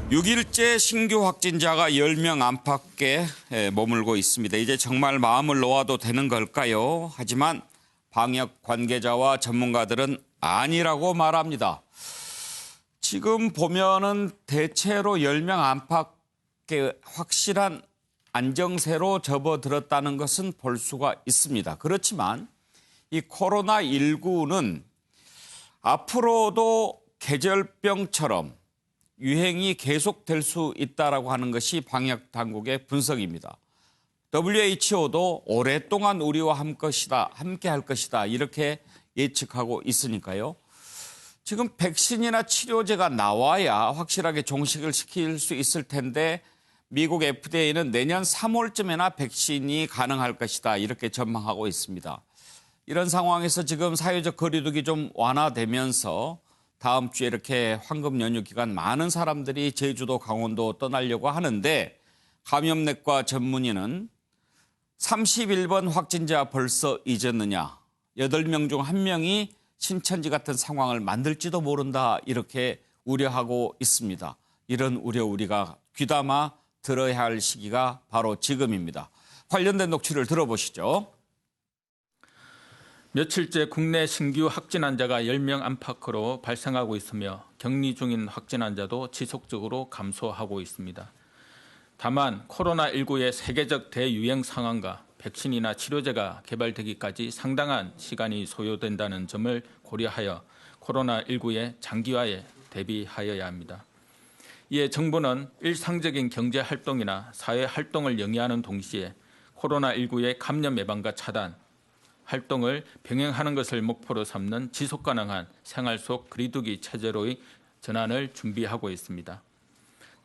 6일째 신규 확진자가 10명 안팎에 머물고 있습니다. 이제 정말 마음을 놓아도 되는 걸까요? 하지만 방역 관계자와 전문가들은 아니라고 말합니다. 지금 보면은 대체로 10명 안팎의 확실한 안정세로 접어들었다는 것은 볼 수가 있습니다. 그렇지만 이 코로나19는 앞으로도 계절병처럼 유행이 계속될 수 있다라고 하는 것이 방역 당국의 분석입니다. WHO도 오랫동안 우리와 함께 할 것이다 이렇게 예측하고 있으니까요. 지금 백신이나 치료제가 나와야 확실하게 종식을 시킬 수 있을 텐데 미국 FDA는 내년 3월쯤에나 백신이 가능할 것이다 이렇게 전망하고 있습니다. 이런 상황에서 지금 사회적 거리두기 좀 완화되면서 다음 주에 이렇게 황금 연휴 기간 많은 사람들이 제주도, 강원도 떠나려고 하는데 감염내과 전문의는 31번 확진자 벌써 잊었느냐. 8명 중 1명이 신천지 같은 상황을 만들지도 모른다 이렇게 우려하고 있습니다. 이런 우려 우리가 귀담아 들어야 할 시기가 바로 지금입니다. 관련된 녹취를 들어보시죠. 며칠째 국내 신규 확진 환자가 10명 안팎으로 발생하고 있으며 격리 중인 확진 환자도 지속적으로 감소하고 있습니다. 다만 코로나19의 세계적 대유행 상황과 백신이나 치료제가 개발되기까지 상당한 시간이 소요된다는 점을 고려하여 코로나19의 장기화에 대비하여야 합니다. 이에 정부는 일상적인 경제활동이나 사회활동을 영위하는 동시에 코로나19의 감염 예방과 차단, 활동을 병행하는 것을 목표로 삼는 지속가능한 생활 속 거리두기 체제로의 전환을 준비하고 있습니다.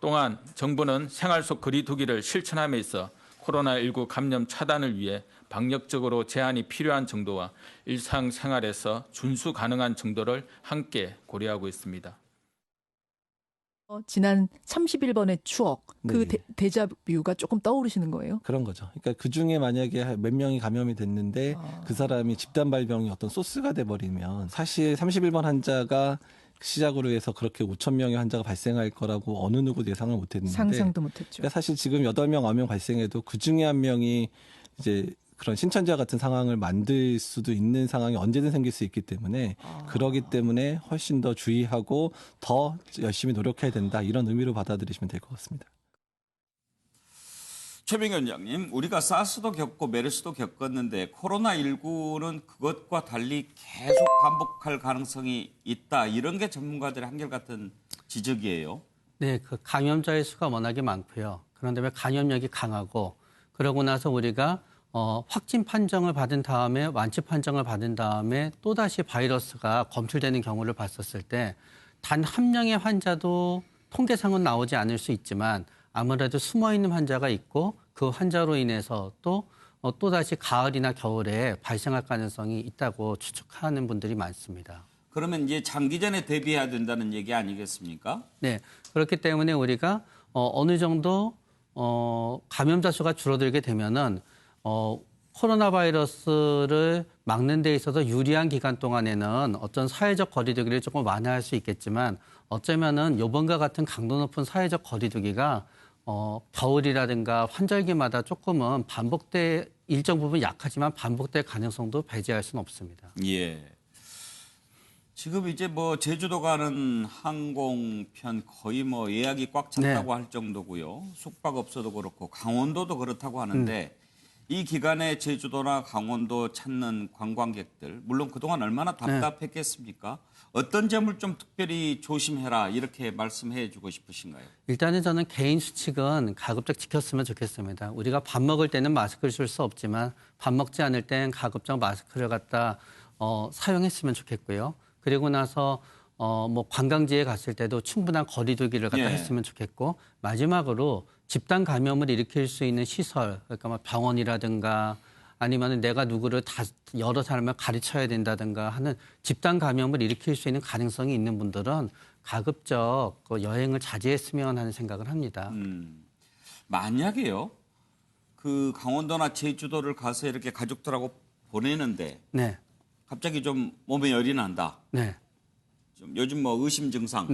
또한 정부는 생활 속 거리두기를 실천함에 있어 코로나19 감염 차단을 위해 방역적으로 제한이 필요한 정도와 일상생활에서 준수 가능한 정도를 함께 고려하고 있습니다. 지난 31번의 추억, 그 데자뷰가 조금 떠오르시는 거예요? 그런 거죠. 그러니까 그중에 만약에 몇 명이 감염이 됐는데 그 사람이 집단 발병이 어떤 소스가 돼버리면 사실 31번 환자가 시작으로 해서 그렇게 5천 명의 환자가 발생할 거라고 어느 누구도 예상을 못했는데 상상도 못했죠. 그러니까 사실 지금 8명, 9명 발생해도 그중에 한 명이 이제 그런 신천지와 같은 상황을 만들 수도 있는 상황이 언제든 생길 수 있기 때문에 그러기 때문에 훨씬 더 주의하고 더 열심히 노력해야 된다 이런 의미로 받아들이시면 될 것 같습니다. 최민경 원장님, 우리가 사스도 겪고 메르스도 겪었는데 코로나19는 그것과 달리 계속 반복할 가능성이 있다. 이런 게 전문가들의 한결같은 지적이에요. 네, 그 감염자의 수가 워낙에 많고요. 그런데 왜 감염력이 강하고 그러고 나서 우리가 확진 판정을 받은 다음에 완치 판정을 받은 다음에 또다시 바이러스가 검출되는 경우를 봤었을 때 단 한 명의 환자도 통계상은 나오지 않을 수 있지만 아무래도 숨어있는 환자가 있고 그 환자로 인해서 또다시 가을이나 겨울에 발생할 가능성이 있다고 추측하는 분들이 많습니다. 그러면 이제 장기전에 대비해야 된다는 얘기 아니겠습니까? 네, 그렇기 때문에 우리가 어느 정도 감염자 수가 줄어들게 되면은 코로나 바이러스를 막는 데 있어서 유리한 기간 동안에는 어떤 사회적 거리두기를 조금 완화할 수 있겠지만 어쩌면은 요번과 같은 강도 높은 사회적 거리두기가 겨울이라든가 환절기마다 조금은 일정 부분 약하지만 반복될 가능성도 배제할 수는 없습니다. 예. 지금 이제 제주도 가는 항공편 거의 예약이 꽉 찼다고 할 정도고요. 숙박업소도 그렇고 강원도도 그렇다고 하는데 이 기간에 제주도나 강원도 찾는 관광객들 물론 그동안 얼마나 답답했겠습니까? 어떤 점을 좀 특별히 조심해라 이렇게 말씀해 주고 싶으신가요? 일단은 저는 개인 수칙은 가급적 지켰으면 좋겠습니다. 우리가 밥 먹을 때는 마스크를 쓸 수 없지만 밥 먹지 않을 땐 가급적 마스크를 갖다 사용했으면 좋겠고요. 그리고 나서 관광지에 갔을 때도 충분한 거리두기를 갖다 했으면 좋겠고 마지막으로 집단 감염을 일으킬 수 있는 시설, 그러니까 병원이라든가 아니면 내가 누구를 여러 사람을 가르쳐야 된다든가 하는 집단 감염을 일으킬 수 있는 가능성이 있는 분들은 가급적 여행을 자제했으면 하는 생각을 합니다. 만약에요, 그 강원도나 제주도를 가서 이렇게 가족들하고 보내는데 갑자기 좀 몸에 열이 난다. 좀 요즘 의심 증상.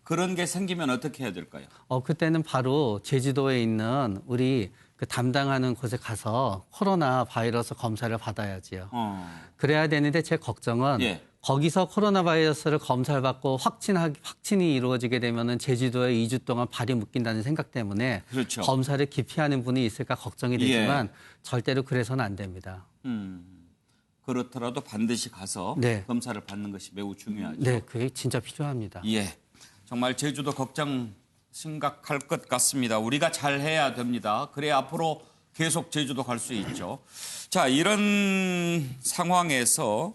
그런 게 생기면 어떻게 해야 될까요? 그때는 바로 제주도에 있는 우리 그 담당하는 곳에 가서 코로나 바이러스 검사를 받아야지요. 그래야 되는데 제 걱정은 예. 거기서 코로나 바이러스를 검사를 받고 확진이 이루어지게 되면은 제주도에 2주 동안 발이 묶인다는 생각 때문에 그렇죠. 검사를 기피하는 분이 있을까 걱정이 되지만 절대로 그래서는 안 됩니다. 그렇더라도 반드시 가서 네. 검사를 받는 것이 매우 중요하죠. 네, 그게 진짜 필요합니다. 예, 정말 제주도 걱정 심각할 것 같습니다. 우리가 잘해야 됩니다. 그래야 앞으로 계속 제주도 갈 수 있죠. 자, 이런 상황에서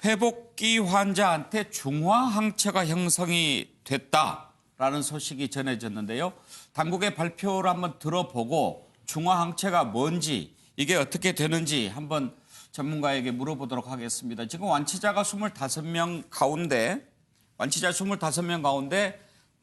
회복기 환자한테 중화항체가 형성이 됐다라는 소식이 전해졌는데요. 당국의 발표를 한번 들어보고 중화항체가 뭔지 이게 어떻게 되는지 한번 전문가에게 물어보도록 하겠습니다. 지금 완치자가 25명 가운데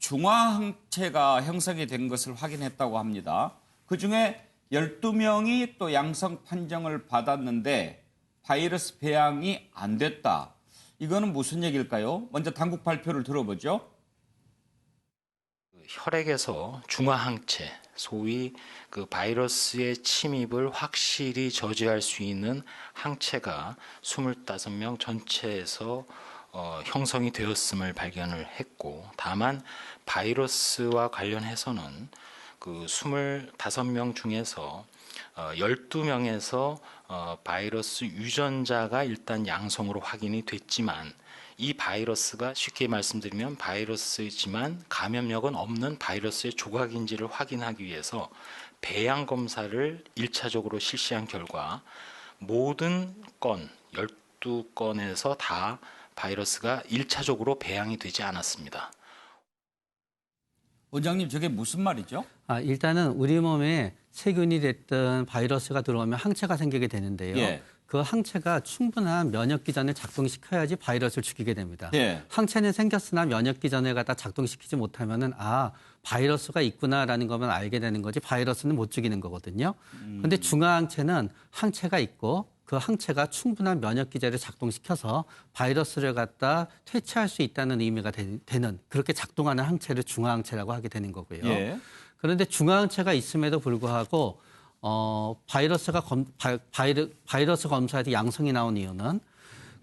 중화항체가 형성이 된 것을 확인했다고 합니다. 그중에 12명이 또 양성 판정을 받았는데 바이러스 배양이 안 됐다. 이거는 무슨 얘기일까요? 먼저 당국 발표를 들어보죠. 혈액에서 중화항체, 소위 그 바이러스의 침입을 확실히 저지할 수 있는 항체가 25명 전체에서 형성이 되었음을 발견을 했고, 다만 바이러스와 관련해서는 그 25명 중에서 12명에서 바이러스 유전자가 일단 양성으로 확인이 됐지만, 이 바이러스가 쉽게 말씀드리면 바이러스이지만 감염력은 없는 바이러스의 조각인지를 확인하기 위해서 배양 검사를 1차적으로 실시한 결과 모든 건 12건에서 다 바이러스가 1차적으로 배양이 되지 않았습니다. 원장님, 저게 무슨 말이죠? 일단은 우리 몸에 세균이 됐든 바이러스가 들어오면 항체가 생기게 되는데요. 예. 그 항체가 충분한 면역 기전을 작동시켜야지 바이러스를 죽이게 됩니다. 예. 항체는 생겼으나 면역 기전을 갖다 작동시키지 못하면은 바이러스가 있구나라는 것만 알게 되는 거지 바이러스는 못 죽이는 거거든요. 그런데 중화항체는 항체가 있고 그 항체가 충분한 면역 기전을 작동시켜서 바이러스를 갖다 퇴치할 수 있다는 의미가 되는 그렇게 작동하는 항체를 중화항체라고 하게 되는 거고요. 예. 그런데 중화항체가 있음에도 불구하고 바이러스 검사에서 양성이 나온 이유는,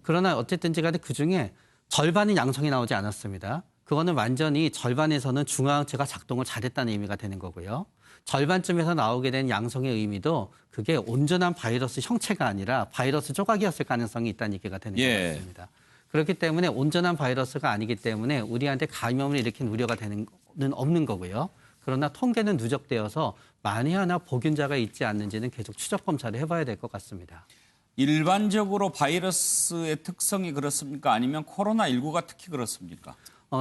그러나 어쨌든지 간에 그중에 절반은 양성이 나오지 않았습니다. 그거는 완전히 절반에서는 중화항체가 작동을 잘했다는 의미가 되는 거고요. 절반쯤에서 나오게 된 양성의 의미도 그게 온전한 바이러스 형체가 아니라 바이러스 조각이었을 가능성이 있다는 얘기가 되는 것 같습니다. 그렇기 때문에 온전한 바이러스가 아니기 때문에 우리한테 감염을 일으킨 우려가 되는 건 없는 거고요. 그러나 통계는 누적되어서 만에 하나 복균자가 있지 않는지는 계속 추적 검사를 해봐야 될 것 같습니다. 일반적으로 바이러스의 특성이 그렇습니까? 아니면 코로나19가 특히 그렇습니까?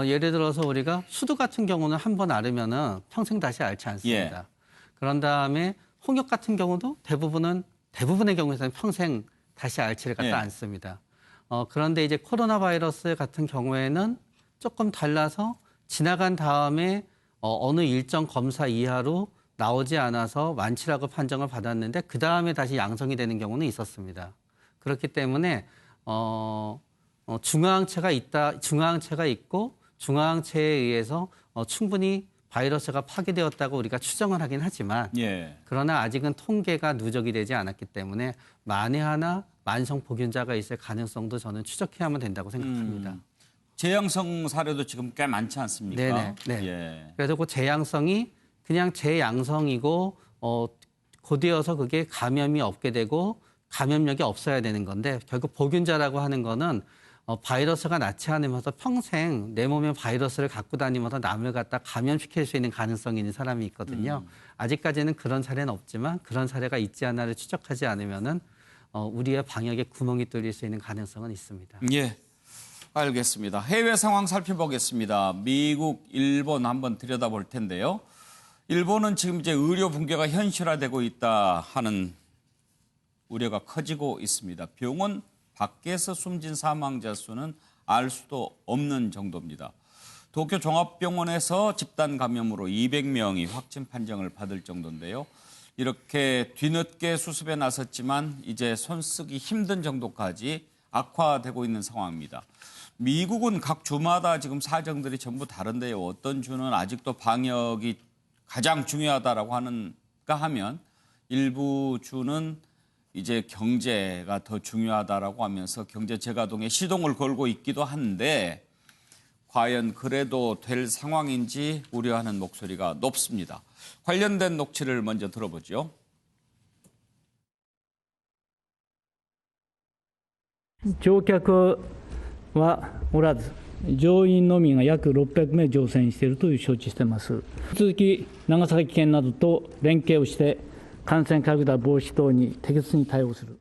예를 들어서 우리가 수두 같은 경우는 한 번 앓으면은 평생 다시 앓지 않습니다. 예. 그런 다음에 홍역 같은 경우도 대부분의 경우에서는 평생 다시 앓지를 갖다 예. 않습니다. 그런데 이제 코로나 바이러스 같은 경우에는 조금 달라서 지나간 다음에 어느 일정 검사 이하로 나오지 않아서 완치라고 판정을 받았는데 그 다음에 다시 양성이 되는 경우는 있었습니다. 그렇기 때문에 중화항체가 있고 중화항체에 의해서 충분히 바이러스가 파괴되었다고 우리가 추정을 하긴 하지만 그러나 아직은 통계가 누적이 되지 않았기 때문에 만에 하나 만성 복균자가 있을 가능성도 저는 추적해야만 된다고 생각합니다. 재양성 사례도 지금 꽤 많지 않습니까? 네네. 네. 예. 그래서 그 재양성이 그냥 재양성이고 곧이어서 그게 감염이 없게 되고 감염력이 없어야 되는 건데, 결국 복균자라고 하는 거는 바이러스가 낫지 않으면서 평생 내 몸에 바이러스를 갖고 다니면서 남을 갖다 감염시킬 수 있는 가능성이 있는 사람이 있거든요. 아직까지는 그런 사례는 없지만 그런 사례가 있지 않나를 추적하지 않으면은 우리의 방역에 구멍이 뚫릴 수 있는 가능성은 있습니다. 예. 알겠습니다. 해외 상황 살펴보겠습니다. 미국, 일본 한번 들여다볼 텐데요. 일본은 지금 이제 의료 붕괴가 현실화되고 있다 하는 우려가 커지고 있습니다. 병원 밖에서 숨진 사망자 수는 알 수도 없는 정도입니다. 도쿄 종합병원에서 집단 감염으로 200명이 확진 판정을 받을 정도인데요. 이렇게 뒤늦게 수습에 나섰지만 이제 손쓰기 힘든 정도까지 악화되고 있는 상황입니다. 미국은 각 주마다 지금 사정들이 전부 다른데요. 어떤 주는 아직도 방역이 가장 중요하다라고 하는가 하면 일부 주는 이제 경제가 더 중요하다라고 하면서 경제 재가동에 시동을 걸고 있기도 한데 과연 그래도 될 상황인지 우려하는 목소리가 높습니다. 관련된 녹취를 먼저 들어보죠. 乗客はおらず、乗員のみが約600名乗船しているという承知しています。引き続き長崎県などと連携をして感染拡大防止等に適切に対応する。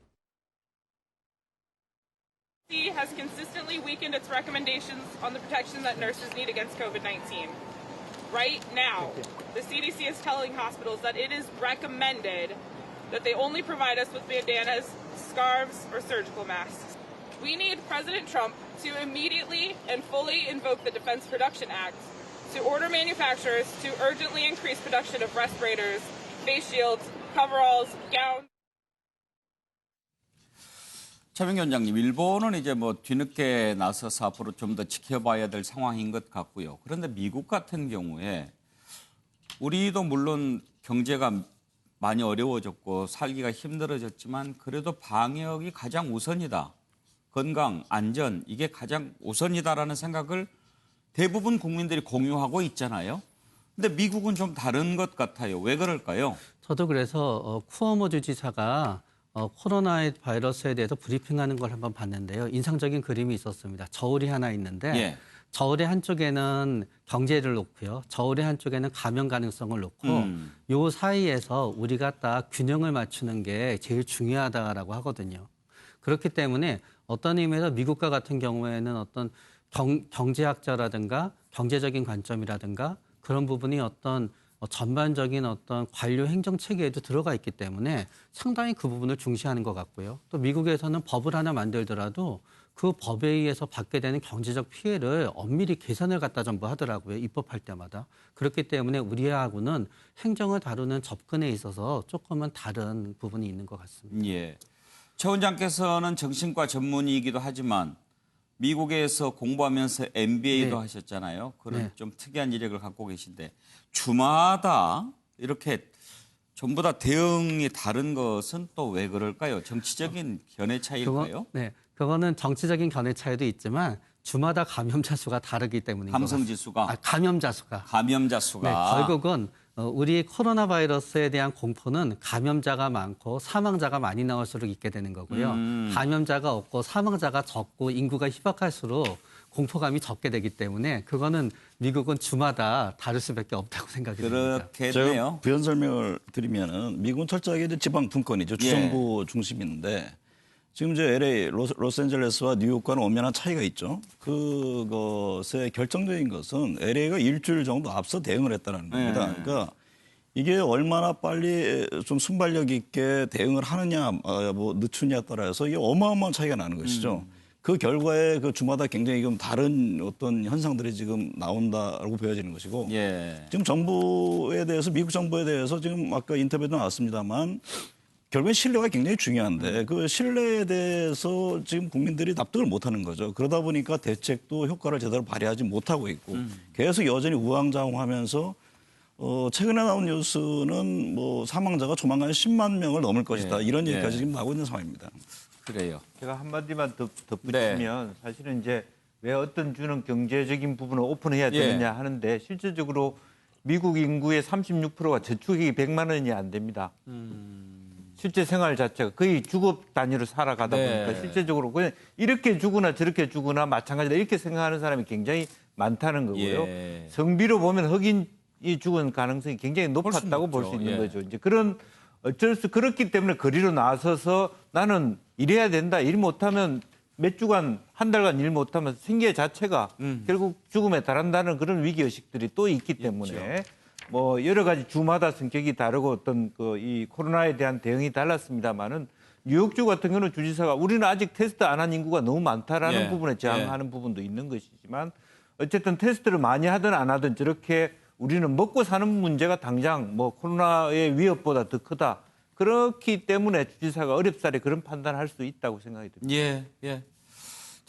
CDC has consistently weakened its recommendations on the protection that nurses need against COVID-19. Right now, the CDC is telling hospitals that it is recommended that they only provide us with bandanas, scarves, or surgical masks. We need President Trump to immediately and fully invoke the Defense Production Act to order manufacturers to urgently increase production of respirators, face shields, coveralls, gowns. 최민기 원장님, 일본은 이제 뭐 뒤늦게 나서서 앞으로 좀 더 지켜봐야 될 상황인 것 같고요. 그런데 미국 같은 경우에 우리도 물론 경제가 많이 어려워졌고 살기가 힘들어졌지만 그래도 방역이 가장 우선이다. 건강, 안전 이게 가장 우선이다라는 생각을 대부분 국민들이 공유하고 있잖아요. 근데 미국은 좀 다른 것 같아요. 왜 그럴까요? 저도 그래서 쿠오모 주지사가 코로나 바이러스에 대해서 브리핑하는 걸 한번 봤는데요. 인상적인 그림이 있었습니다. 저울이 하나 있는데 예. 저울의 한쪽에는 경제를 놓고요. 저울의 한쪽에는 감염 가능성을 놓고 요 사이에서 우리가 딱 균형을 맞추는 게 제일 중요하다라고 하거든요. 그렇기 때문에 어떤 의미에서 미국과 같은 경우에는 어떤 경제학자라든가 경제적인 관점이라든가 그런 부분이 어떤 전반적인 어떤 관료 행정 체계에도 들어가 있기 때문에 상당히 그 부분을 중시하는 것 같고요. 또 미국에서는 법을 하나 만들더라도 그 법에 의해서 받게 되는 경제적 피해를 엄밀히 계산을 갖다 전부 하더라고요. 입법할 때마다. 그렇기 때문에 우리하고는 행정을 다루는 접근에 있어서 조금은 다른 부분이 있는 것 같습니다. 예. 최 원장께서는 정신과 전문의이기도 하지만 미국에서 공부하면서 MBA도 네. 하셨잖아요. 그런 네. 좀 특이한 이력을 갖고 계신데 주마다 이렇게 전부 다 대응이 다른 것은 또 왜 그럴까요? 정치적인 견해 차이일까요? 그거는 정치적인 견해 차이도 있지만 주마다 감염자 수가 다르기 때문인 것 감성 같습니다. 지수가 감염자 수가. 감염자 수가 네, 결국은 우리 코로나 바이러스에 대한 공포는 감염자가 많고 사망자가 많이 나올수록 있게 되는 거고요. 감염자가 없고 사망자가 적고 인구가 희박할수록 공포감이 적게 되기 때문에 그거는 미국은 주마다 다를 수밖에 없다고 생각이 듭니다. 그렇겠네요. 제가 부연 설명을 드리면은 미국은 철저하게 이제 지방 분권이죠. 주정부 중심인데 지금 이제 LA, 로스앤젤레스와 뉴욕과는 엄연한 차이가 있죠. 그것의 결정적인 것은 LA가 일주일 정도 앞서 대응을 했다는 겁니다. 그러니까 이게 얼마나 빨리 좀 순발력 있게 대응을 하느냐, 뭐 늦추냐에 따라서 이게 어마어마한 차이가 나는 것이죠. 그 결과에 그 주마다 굉장히 좀 다른 어떤 현상들이 지금 나온다라고 보여지는 것이고 예. 지금 정부에 대해서 미국 정부에 대해서 지금 아까 인터뷰도 나왔습니다만 결국엔 신뢰가 굉장히 중요한데 그 신뢰에 대해서 지금 국민들이 납득을 못하는 거죠. 그러다 보니까 대책도 효과를 제대로 발휘하지 못하고 있고 계속 여전히 우왕좌왕하면서 최근에 나온 뉴스는 뭐 사망자가 조만간 10만 명을 넘을 것이다. 이런 얘기까지 지금 나오고 있는 상황입니다. 그래요. 제가 한마디만 덧붙이면 사실은 이제 왜 어떤 주는 경제적인 부분을 오픈해야 되느냐 하는데 실질적으로 미국 인구의 36%가 저축액이 100만 원이 안 됩니다. 실제 생활 자체가 거의 주급 단위로 살아가다 보니까 실제적으로 그냥 이렇게 주거나 저렇게 주거나 마찬가지다 이렇게 생각하는 사람이 굉장히 많다는 거고요. 성비로 보면 흑인이 죽은 가능성이 굉장히 높았다고 볼 수 있는 거죠. 이제 그런 그렇기 때문에 거리로 나서서 나는 일해야 된다. 일 못하면 몇 주간 한 달간 일 못하면 생계 자체가 결국 죽음에 달한다는 그런 위기의식들이 또 있기 때문에 뭐 여러 가지 주마다 성격이 다르고 어떤 이 코로나에 대한 대응이 달랐습니다만은 뉴욕주 같은 경우는 주지사가 우리는 아직 테스트 안 한 인구가 너무 많다라는 부분에 저항하는 부분도 있는 것이지만 어쨌든 테스트를 많이 하든 안 하든 저렇게 우리는 먹고 사는 문제가 당장 뭐 코로나의 위협보다 더 크다. 그렇기 때문에 주지사가 어렵사리 그런 판단을 할 수 있다고 생각이 듭니다. 예.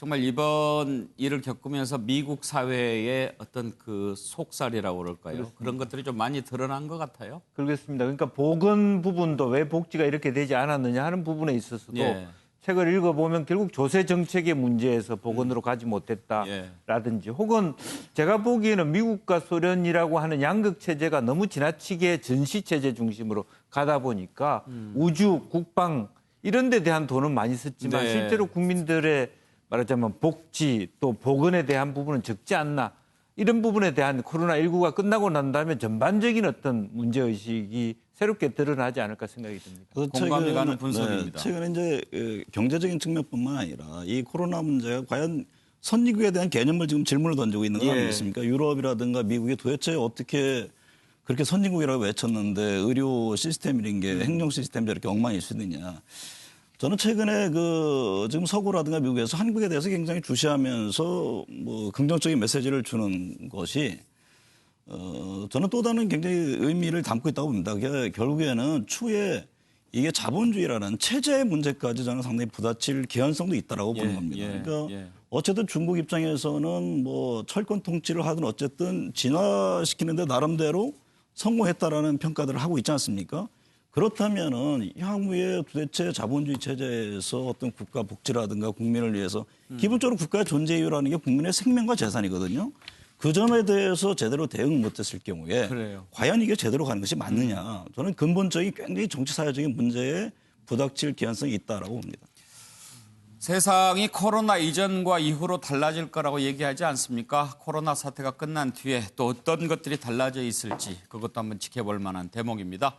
정말 이번 일을 겪으면서 미국 사회의 어떤 그 속살이라고 그럴까요? 그런 것들이 좀 많이 드러난 것 같아요. 그렇습니다. 그러니까 보건 부분도 왜 복지가 이렇게 되지 않았느냐 하는 부분에 있어서도 예. 책을 읽어보면 결국 조세 정책의 문제에서 보건으로 가지 못했다라든지 혹은 제가 보기에는 미국과 소련이라고 하는 양극 체제가 너무 지나치게 전시 체제 중심으로 가다 보니까 우주, 국방 이런 데 대한 돈은 많이 썼지만 네. 실제로 국민들의 말하자면 복지 또 보건에 대한 부분은 적지 않나. 이런 부분에 대한 코로나19가 끝나고 난 다음에 전반적인 어떤 문제의식이 새롭게 드러나지 않을까 생각이 듭니다. 공감이 가는 분석입니다. 최근에 이제 경제적인 측면뿐만 아니라 이 코로나 문제가 과연 선진국에 대한 개념을 지금 질문을 던지고 있는 거 예. 아니겠습니까? 유럽이라든가 미국이 도대체 어떻게 그렇게 선진국이라고 외쳤는데 의료 시스템이란 게 행정 시스템이 저렇게 엉망일 수 있느냐. 저는 최근에 지금 서구라든가 미국에서 한국에 대해서 굉장히 주시하면서 뭐 긍정적인 메시지를 주는 것이 저는 또 다른 굉장히 의미를 담고 있다고 봅니다. 그게 결국에는 추후에 이게 자본주의라는 체제의 문제까지 저는 상당히 부딪힐 개연성도 있다라고 보는 겁니다. 그러니까 어쨌든 중국 입장에서는 뭐 철권 통치를 하든 어쨌든 진화시키는데 나름대로 성공했다라는 평가들을 하고 있지 않습니까? 그렇다면은 향후에 도대체 자본주의 체제에서 어떤 국가 복지라든가 국민을 위해서 기본적으로 국가의 존재 이유라는 게 국민의 생명과 재산이거든요. 그 점에 대해서 제대로 대응을 못했을 경우에 그래요. 과연 이게 제대로 가는 것이 맞느냐. 저는 근본적인 굉장히 정치 사회적인 문제에 부닥칠 개연성이 있다라고 봅니다. 세상이 코로나 이전과 이후로 달라질 거라고 얘기하지 않습니까? 코로나 사태가 끝난 뒤에 또 어떤 것들이 달라져 있을지 그것도 한번 지켜볼 만한 대목입니다.